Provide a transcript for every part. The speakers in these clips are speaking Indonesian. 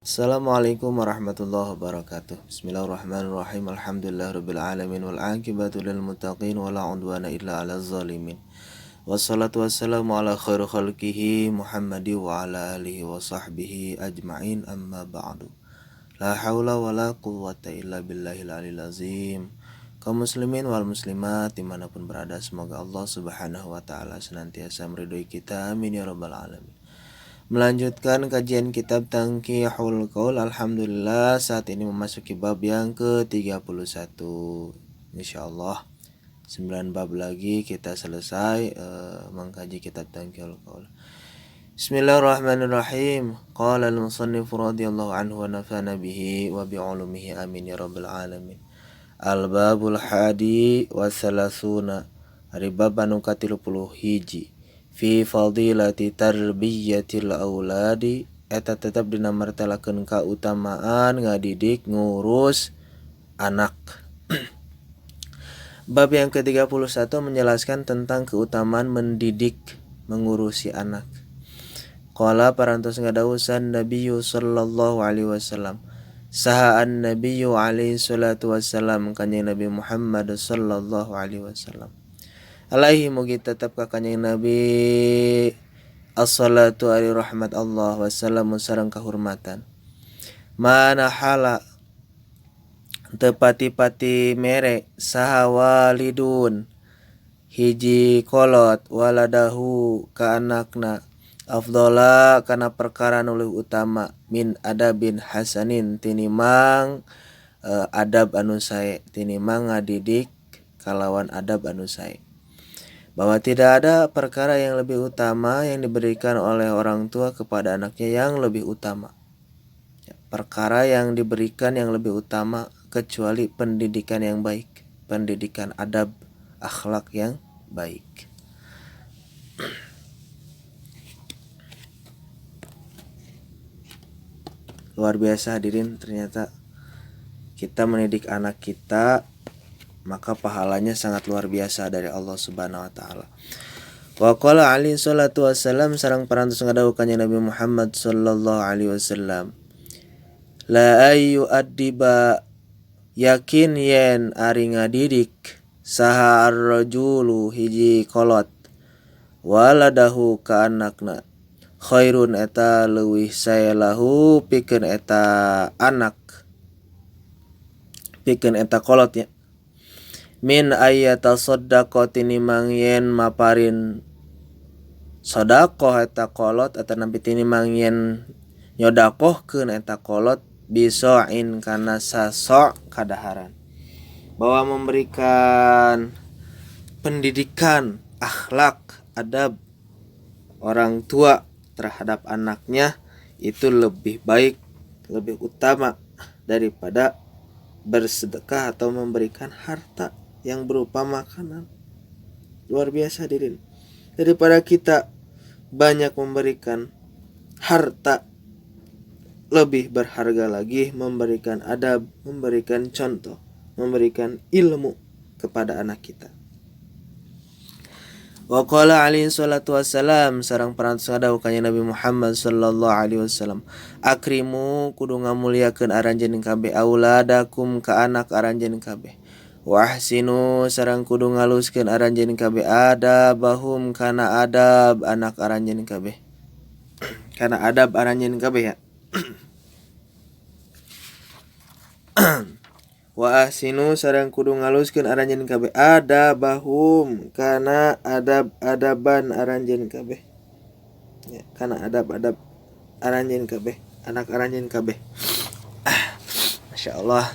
Assalamualaikum warahmatullahi wabarakatuh. Bismillahirrahmanirrahim. Alhamdulillahirabbil alamin wal aqibatu lil muttaqin wala udwana illa 'alal zalimin. Wassalatu wassalamu ala khairi khalqihi Muhammadi wa ala alihi wa sahbihi ajma'in amma ba'du. La haula wala quwwata illa billahil aliyil azim. Kaum muslimin wal muslimat dimanapun berada, semoga Allah subhanahu wa ta'ala senantiasa meridhoi kita, amin ya rabbal alamin. Melanjutkan kajian kitab Tanqihul Qaul. Alhamdulillah saat ini memasuki bab yang ke-31. Insyaallah 9 bab lagi kita selesai mengkaji kitab Tanqihul Qaul. Bismillahirrahmanirrahim. Qala al-musannif radhiyallahu anhu wa nafa'ana bihi wa bi'ulumihi amin ya rabbal alamin. Al-babul hadi wa salasuna. Hari bab anu ka-30 hiji. Fi fadilati tarbiyatil auladi, eta tetap dinamartelakeun kautamaan ngadidik ngurus anak. Bab yang ke-31 menjelaskan tentang keutamaan mendidik mengurusi anak. Qala parantos ngadawusan Nabiyyu sallallahu alaihi wasallam. Saha an-nabiyyu alaihi salatu wassalam, kanjeng Nabi Muhammad sallallahu alaihi wasallam. Alaihi mugi tetap ka kanjeng Nabi as-salatu ari rahmat Allah wassalamu sareng kahormatan. Mana hala tepati-pati mere saha walidun hiji kolot waladahu ka anakna afdhala kana perkara nu leuwih utama min adabin hasanin tinimang adab anu sae, tinimang ngadidik kalawan adab anu sae. Bahwa tidak ada perkara yang lebih utama yang diberikan oleh orang tua kepada anaknya yang lebih utama. Perkara yang diberikan yang lebih utama kecuali pendidikan yang baik, pendidikan adab, akhlak yang baik. Luar biasa hadirin, ternyata kita mendidik anak kita maka pahalanya sangat luar biasa dari Allah Subhanahu wa taala. Wa qala alaihi salatu wassalam, sareng parantos ngadawuh kanjeng Nabi Muhammad sallallahu alaihi wasallam. La ayyu addiba, yakin yen ari ngadidik saha ar-rajulu hiji kolot waladahu ka anakna khairun eta leuwih sae lahu pikeun eta anak, pikeun eta kolotnya min ayyata soddaqo tinimang yen maparin sodakoh eta kolot atau nampi tinimang yen nyodakohkeun eta kolot biso'in kana saso' kadaharan. Bahwa memberikan pendidikan akhlak adab orang tua terhadap anaknya itu lebih baik, lebih utama daripada bersedekah atau memberikan harta yang berupa makanan. Luar biasa hadirin. Daripada kita banyak memberikan harta, lebih berharga lagi memberikan adab, memberikan contoh, memberikan ilmu kepada anak kita. Wa qala alaihi salatu wassalam, sareng parantos ngadawuh kanjeng Nabi Muhammad sallallahu alaihi wasallam. Akrimu kudu ngamuliakeun aranjeun kabeh auladakum ka anak aranjeun kabeh. Wahsinu sareng kudu ngaluskeun aranjeun kabeh adabahum kana adab anak aranjeun kabeh. Kana adab aranjeun kabeh ya. Wa ahsinu sareng kudu ngaluskeun aranjeun kabeh adabahum kana adab-adaban aranjeun kabeh. Ya, kana adab-adab aranjeun kabeh, anak aranjeun kabeh. Masya Allah.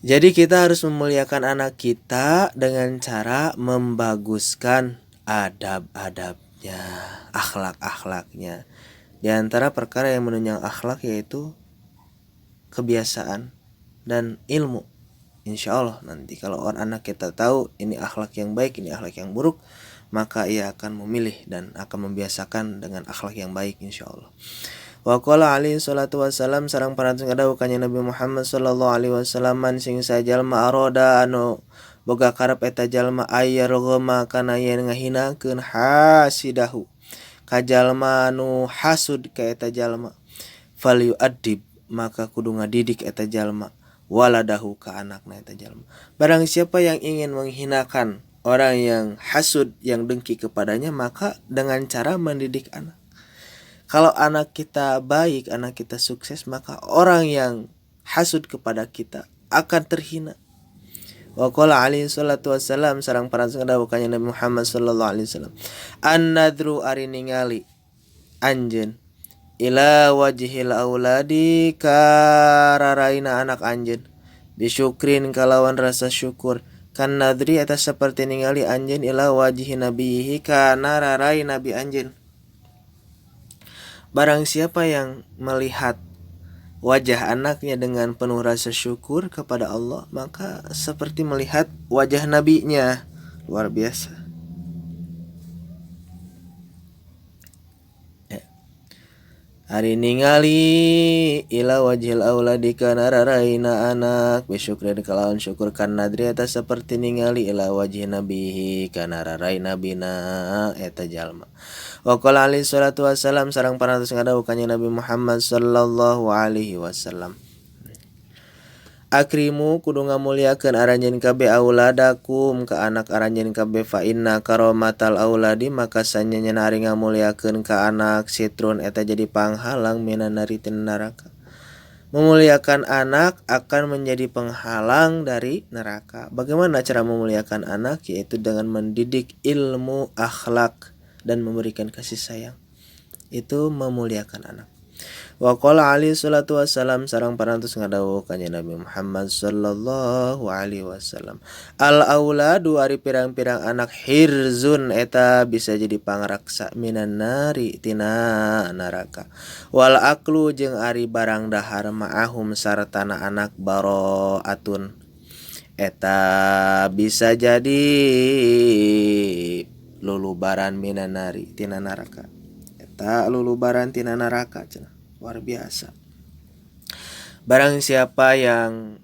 Jadi kita harus memuliakan anak kita dengan cara membaguskan adab-adabnya, akhlak-akhlaknya. Di antara perkara yang menunjang akhlak yaitu kebiasaan dan ilmu. Insya Allah nanti kalau orang anak kita tahu ini akhlak yang baik, ini akhlak yang buruk, maka ia akan memilih dan akan membiasakan dengan akhlak yang baik insya Allah. Wa qala alaihi salatu wassalam, sareng parantos ngadawuh kanjeng Nabi Muhammad sallallahu alaihi wasallam, man sing sajalma aroda anu boga karep eta jalma ayyarghama kana yen ngahinakeun hasidahu ka jalma nu hasud ka eta jalma, falyu'addib maka kudu ngadidik eta jalma, waladahu ka anakna eta jalma. Barang siapa yang ingin menghinakan orang yang hasud, yang dengki kepadanya, maka dengan cara mendidik anak. Kalau anak kita baik, anak kita sukses, maka orang yang hasud kepada kita akan terhina. Wa qala alaihi salatu wassalam sareng parantos dawuh ka Nabi Muhammad sallallahu alaihi wasallam, an-nadru ari ningali anjeun ila wajhil auladi kararaina anak anjeun bisyukrin kalawan rasa syukur, kan nadri eta seperti ningali anjeun ila wajhi nabihi kana rarai nabi anjeun. Barang siapa yang melihat wajah anaknya dengan penuh rasa syukur kepada Allah, maka seperti melihat wajah nabinya. Luar biasa. Hari ningali ila wajhil auladi kana raraina anak bisyukrin kalawan syukur, kan nadri eta seperti ningali ila wajhi nabihi kana rarai nabina eta jalma. Wa qala alaihi salatu wassalam sareng parantos ngadawuh ka Nabi Muhammad sallallahu alaihi wasallam, akrimu kudu ngamuliakeun aranjeun kabeh auladakum ka anak aranjeun kabeh, fa inna karomatal auladi maka sanyana ari ngamuliakeun ka anak sitrun eta jadi panghalang minan nari tina neraka. Memuliakan anak akan menjadi penghalang dari neraka. Bagaimana cara memuliakan anak? Yaitu dengan mendidik ilmu akhlak dan memberikan kasih sayang. Itu memuliakan anak. Wa qala alaihi salatu wassalam sareng parantos ngadawuh ka Nabi Muhammad sallallahu alaihi wasallam, al auladu ari pirang-pirang anak hirzun eta bisa jadi pangraksa minan nari tina neraka, wal aklu jeung ari barang dahar ma'ahum sartana anak baroatun eta bisa jadi lulubaran minan nari tina neraka. Eta lulubaran tina neraka cenah. Luar biasa. Barang siapa yang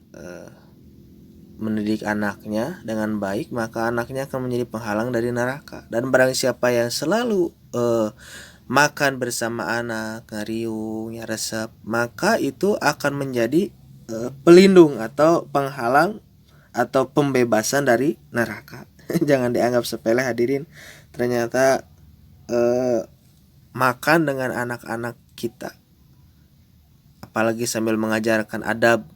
mendidik anaknya dengan baik, maka anaknya akan menjadi penghalang dari neraka. Dan barang siapa yang selalu makan bersama anak, ngariung, resep, maka itu akan menjadi pelindung atau penghalang atau pembebasan dari neraka. Jangan dianggap sepele hadirin. Ternyata makan dengan anak-anak kita, apalagi sambil mengajarkan adab,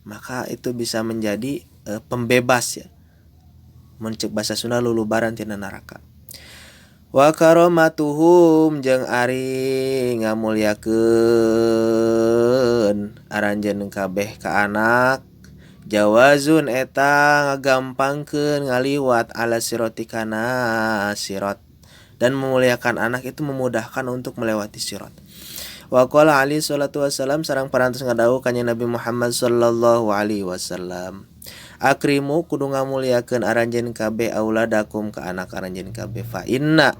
maka itu bisa menjadi pembebas ya, mencek bahasa Sunda lulubaran tina neraka. Wa karomatuhum jeung ari ngamuliakeun aranjeun kabeh ka anak, jawazun eta ngagampangkeun ngaliwat ala siroti kana sirat, dan memuliakan anak itu memudahkan untuk melewati sirat. Wa qala alaihi salatu wassalam sareng parantos ngadawuh ka Nabi Muhammad sallallahu alaihi wasallam, akrimu kudu ngamuliakeun aranjeun kabeh auladakum ka anak aranjeun kabeh, fa inna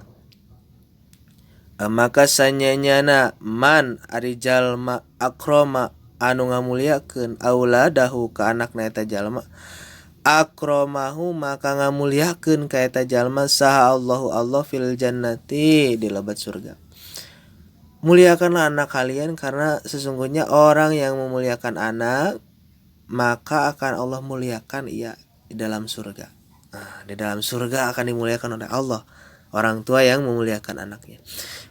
maka sanyanyana man ari jalma akroma anu ngamuliakeun auladahu ka anakna eta jalma, akromahu maka ngamuliakeun ka eta jalma saha Allahu Allah fil jannati di lebat surga. Muliakanlah anak kalian, karena sesungguhnya orang yang memuliakan anak maka akan Allah muliakan ia di dalam surga. Nah, di dalam surga akan dimuliakan oleh Allah orang tua yang memuliakan anaknya.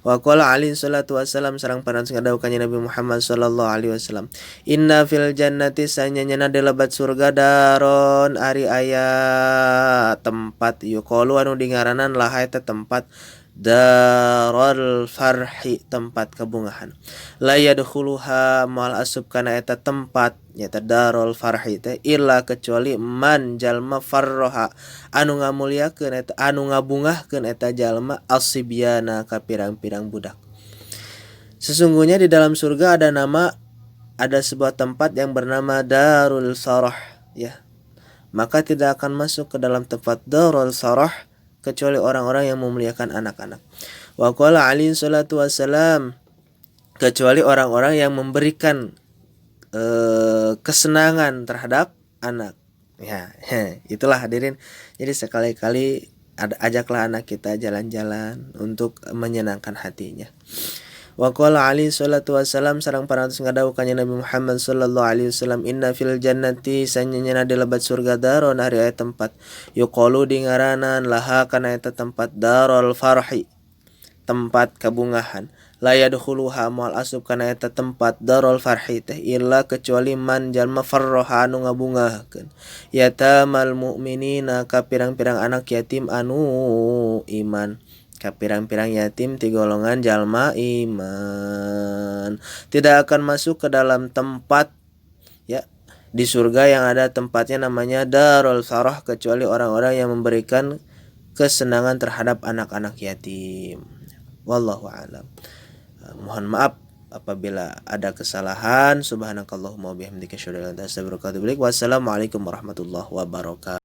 Wa qala alaihi salatu wassalam sareng parantos ngadawuh ka Nabi Muhammad sallallahu alaihi wasallam, inna fil jannati sanyana di lebat surga daron ari aya tempat yuqalu anu dingaranan lah eta tempat darul farhi tempat kebungahan, la yadkhuluha mal asub kana eta tempat nyata darul farhi teh illa kecuali man jalma farroha anu ngamuliakeun eta anu ngabungahkeun eta jalma asibyana ka pirang-pirang budak. Sesungguhnya di dalam surga ada sebuah tempat yang bernama Darul Sarah ya. Maka tidak akan masuk ke dalam tempat Darul Sarah kecuali orang-orang yang memuliakan anak-anak. Wa qala alaihi salatu wassalam, kecuali orang-orang yang memberikan kesenangan terhadap anak. Ya, itulah hadirin. Jadi sekali-kali ajaklah anak kita jalan-jalan untuk menyenangkan hatinya. Wa qala alaihi salatu wassalam sareng parantos ngadawuh kanjeng Nabi Muhammad sallallahu alaihi wasallam, inna fil jannati sanyana di lebat surga daron ari aya tempat yuqalu di ngaranan laha kana eta tempat darul farhi, tempat kabungahan. La yadkhuluha moal asup kana eta tempat darul farhi teh illa kecuali man jalma farroha anu ngabungahakeun yatamal mu'minina ka pirang-pirang anak yatim anu iman, ka pirang-pirang yatim ti golongan jalma iman. Tidak akan masuk ke dalam tempat ya di surga yang ada tempatnya namanya darul farah kecuali orang-orang yang memberikan kesenangan terhadap anak-anak yatim. Wallahu a'lam. Mohon maaf apabila ada kesalahan. Subhanakallahumma wa bihamdika asyhadu an la ilaha illa anta astaghfiruka wa atubu ilaik. Wassalamualaikum warahmatullahi wabarakatuh.